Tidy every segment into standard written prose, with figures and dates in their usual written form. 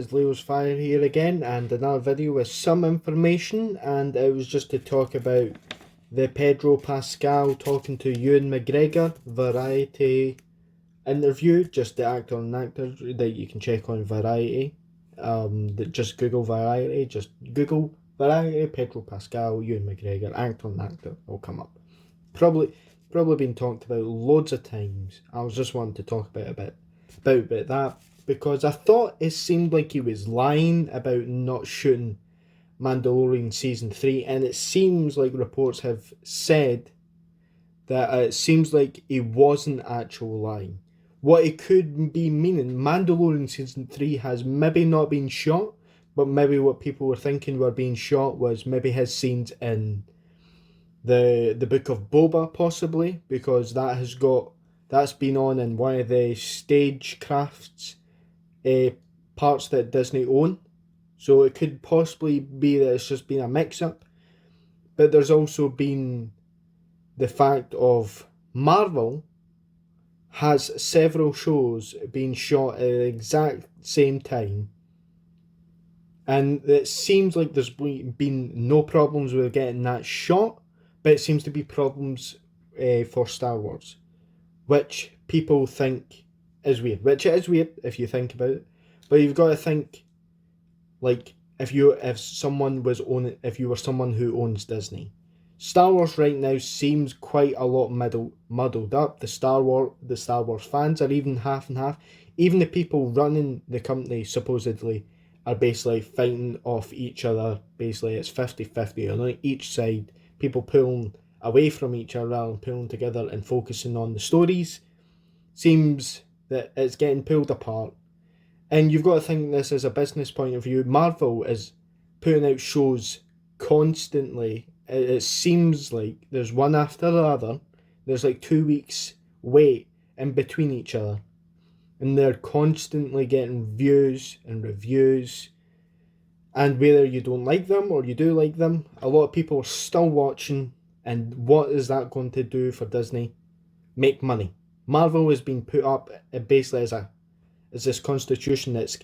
It's Leo's Fire here again, and another video with some information, and it was just to talk about the Pedro Pascal talking to Ewan McGregor Variety interview, just the actor and actor that you can check on Variety. Just Google Variety, Pedro Pascal, Ewan McGregor, actor and actor, will come up. Probably been talked about loads of times. I was just wanting to talk about that because I thought it seemed like he was lying about not shooting Mandalorian season 3, and it seems like reports have said that it seems like he wasn't actually lying. What it could be meaning, Mandalorian season 3 has maybe not been shot, but maybe what people were thinking were being shot was maybe his scenes in the Book of Boba, possibly, because that's been on in one of the stagecrafts parts that Disney own. So it could possibly be that it's just been a mix-up. But there's also been the fact of Marvel has several shows being shot at the exact same time. And it seems like there's been no problems with getting that shot, but it seems to be problems for Star Wars, which people think is weird. Which it is weird if you think about it, but you've got to think, like, if you were someone who owns Disney, Star Wars right now seems quite a lot muddled up. The Star Wars fans are even half and half. Even the people running the company supposedly are basically fighting off each other. Basically, it's 50-50 on each side. People pulling away from each other and pulling together and focusing on the stories. Seems that it's getting pulled apart. And you've got to think this as a business point of view. Marvel is putting out shows constantly. It seems like there's one after the other. There's like 2 weeks wait in between each other. And they're constantly getting views and reviews. And whether you don't like them or you do like them, a lot of people are still watching. And what is that going to do for Disney? Make money. Marvel has been put up basically as this constitution that's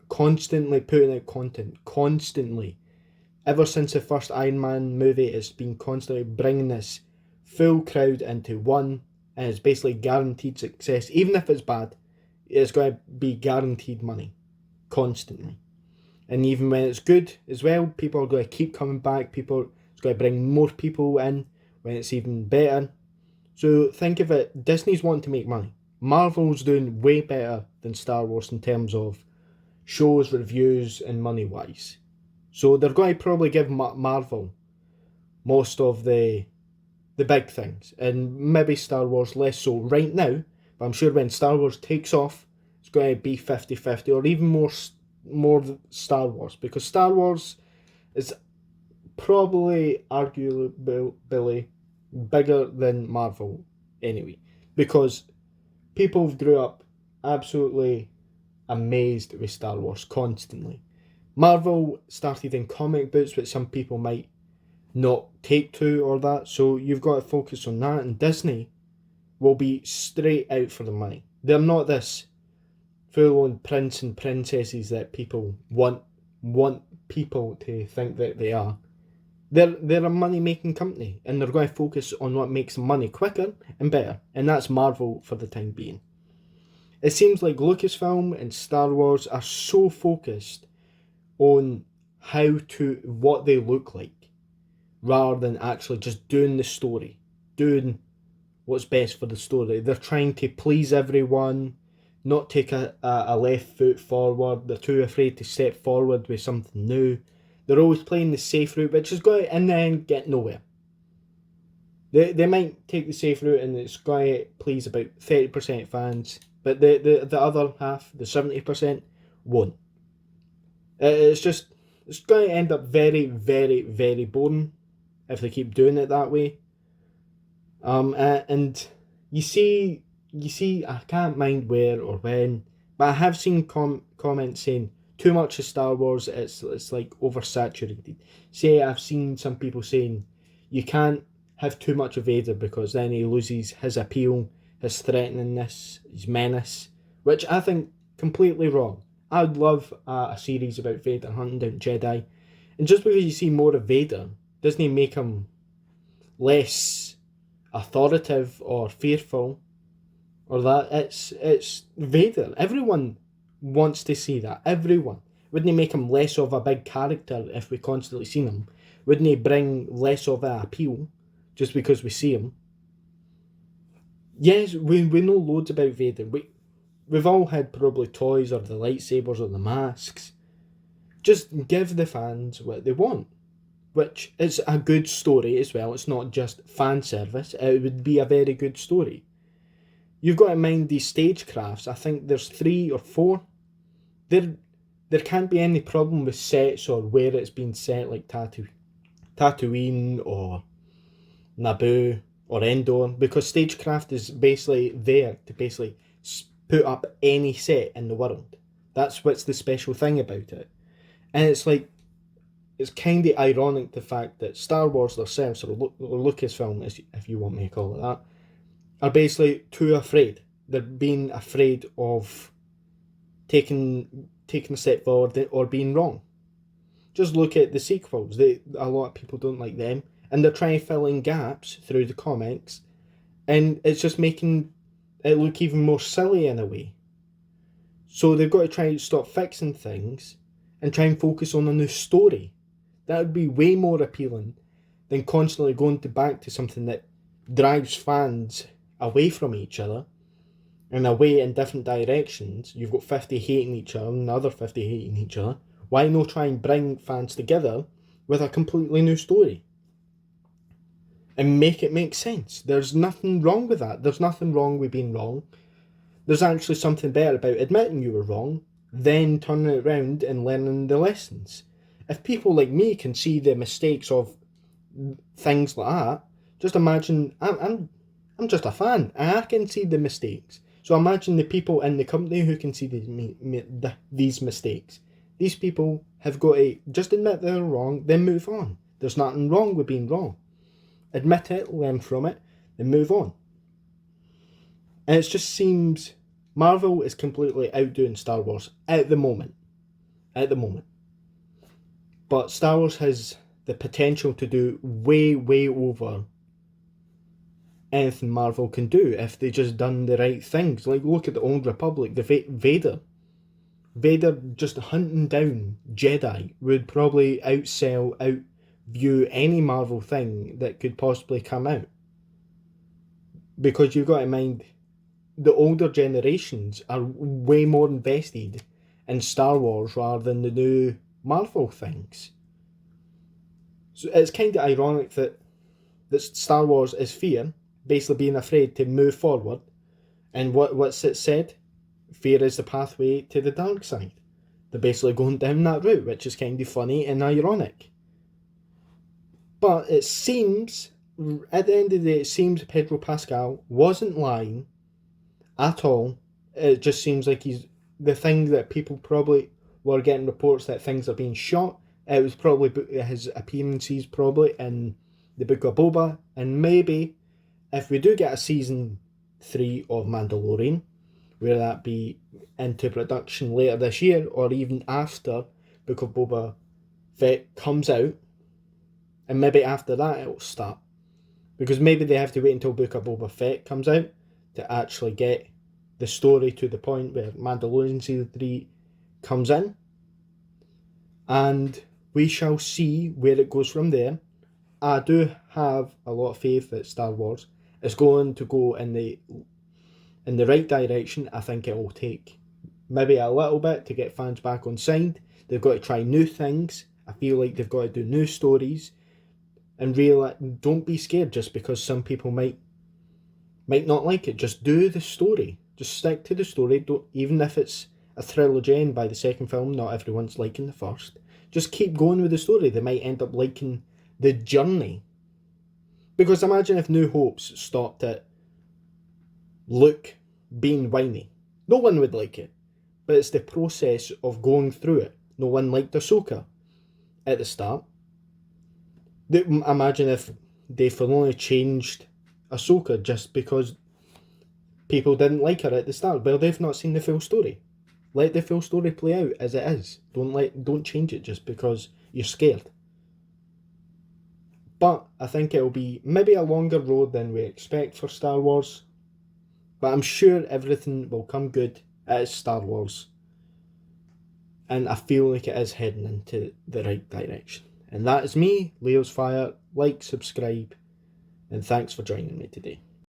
constantly putting out content. Constantly. Ever since the first Iron Man movie, it's been constantly bringing this full crowd into one. And it's basically guaranteed success. Even if it's bad, it's going to be guaranteed money. Constantly. And even when it's good as well, people are going to keep coming back. It's going to bring more people in when it's even better. So think of it, Disney's wanting to make money. Marvel's doing way better than Star Wars in terms of shows, reviews, and money-wise. So they're going to probably give Marvel most of the big things. And maybe Star Wars less so right now. But I'm sure when Star Wars takes off, it's going to be 50-50 or even more Star Wars, because Star Wars is probably arguably bigger than Marvel anyway, because people grew up absolutely amazed with Star Wars constantly. Marvel started in comic books, which some people might not take to or that, so you've got to focus on that. And Disney will be straight out for the money. They're not this full-on prince and princesses that people want people to think that they are. They're a money-making company, and they're going to focus on what makes money quicker and better, and that's Marvel for the time being. It seems like Lucasfilm and Star Wars are so focused on what they look like, rather than actually just doing the story, doing what's best for the story. They're trying to please everyone, not take a left foot forward. They're too afraid to step forward with something new. They're always playing the safe route, which is going to, in the end, get nowhere. They might take the safe route and it's going to please about 30% fans, but the other half, the 70%, won't. It's going to end up very, very, very boring if they keep doing it that way. And you see, I can't mind where or when, but I have seen comments saying too much of Star Wars, it's like oversaturated. Say, I've seen some people saying you can't have too much of Vader because then he loses his appeal, his threateningness, his menace, which I think completely wrong. I'd love a series about Vader hunting down Jedi. And just because you see more of Vader doesn't make him less authoritative or fearful or that. It's Vader. Everyone wants to see that. Everyone. Wouldn't it make him less of a big character if we constantly seen him? Wouldn't he bring less of an appeal just because we see him? Yes, we know loads about Vader. We've all had probably toys or the lightsabers or the masks. Just give the fans what they want, which is a good story as well. It's not just fan service. It would be a very good story. You've got in mind these stagecrafts. I think there's 3 or 4. There can't be any problem with sets or where it's been set, like Tatooine or Naboo or Endor, because stagecraft is basically there to basically put up any set in the world. That's what's the special thing about it. And it's like, it's kind of ironic the fact that Star Wars themselves, or Lucasfilm, if you want me to call it that, are basically too afraid. They're being afraid of taking a step forward or being wrong. Just look at the sequels. A lot of people don't like them, and they're trying to fill in gaps through the comics, and it's just making it look even more silly in a way. So they've got to try and stop fixing things and try and focus on a new story. That would be way more appealing than constantly going back to something that drives fans away from each other and away in different directions. You've got 50 hating each other and another 50 hating each other. Why not try and bring fans together with a completely new story and make it make sense? There's nothing wrong with that. There's nothing wrong with being wrong. There's actually something better about admitting you were wrong, then turning it around and learning the lessons. If people like me can see the mistakes of things like that, just imagine, I'm just a fan, and I can see the mistakes. So imagine the people in the company who can see these mistakes. These people have got to just admit they're wrong, then move on. There's nothing wrong with being wrong. Admit it, learn from it, then move on. And it just seems Marvel is completely outdoing Star Wars at the moment. But Star Wars has the potential to do way, way over anything Marvel can do if they just done the right things. Like, look at the Old Republic, the Vader. Vader just hunting down Jedi would probably outview any Marvel thing that could possibly come out. Because you've got in mind, the older generations are way more invested in Star Wars rather than the new Marvel things. So it's kind of ironic that Star Wars is fear, basically being afraid to move forward. And what's it said? Fear is the pathway to the dark side. They're basically going down that route, which is kind of funny and ironic. But it seems, at the end of the day, it seems Pedro Pascal wasn't lying at all. It just seems like he's the thing that people probably were getting reports that things are being shot. It was probably his appearances probably in the Book of Boba, and maybe if we do get a season 3 of Mandalorian, whether that be into production later this year or even after Book of Boba Fett comes out, and maybe after that it'll start, because maybe they have to wait until Book of Boba Fett comes out to actually get the story to the point where Mandalorian season 3 comes in, and we shall see where it goes from there. I do have a lot of faith that Star Wars is going to go in the right direction. I think it will take maybe a little bit to get fans back on side. They've got to try new things. I feel like they've got to do new stories, and really don't be scared just because some people might not like it. Just do the story. Just stick to the story. Don't, even if it's a trilogy and by the second film not everyone's liking the first, just keep going with the story. They might end up liking the journey. Because imagine if New Hope's stopped at Luke being whiny. No one would like it. But it's the process of going through it. No one liked Ahsoka at the start. Imagine if they finally changed Ahsoka just because people didn't like her at the start. Well, they've not seen the full story. Let the full story play out as it is. Don't change it just because you're scared. But I think it'll be maybe a longer road than we expect for Star Wars. But I'm sure everything will come good. It is Star Wars. And I feel like it is heading into the right direction. And that is me, Leo's Fire. Like, subscribe, and thanks for joining me today.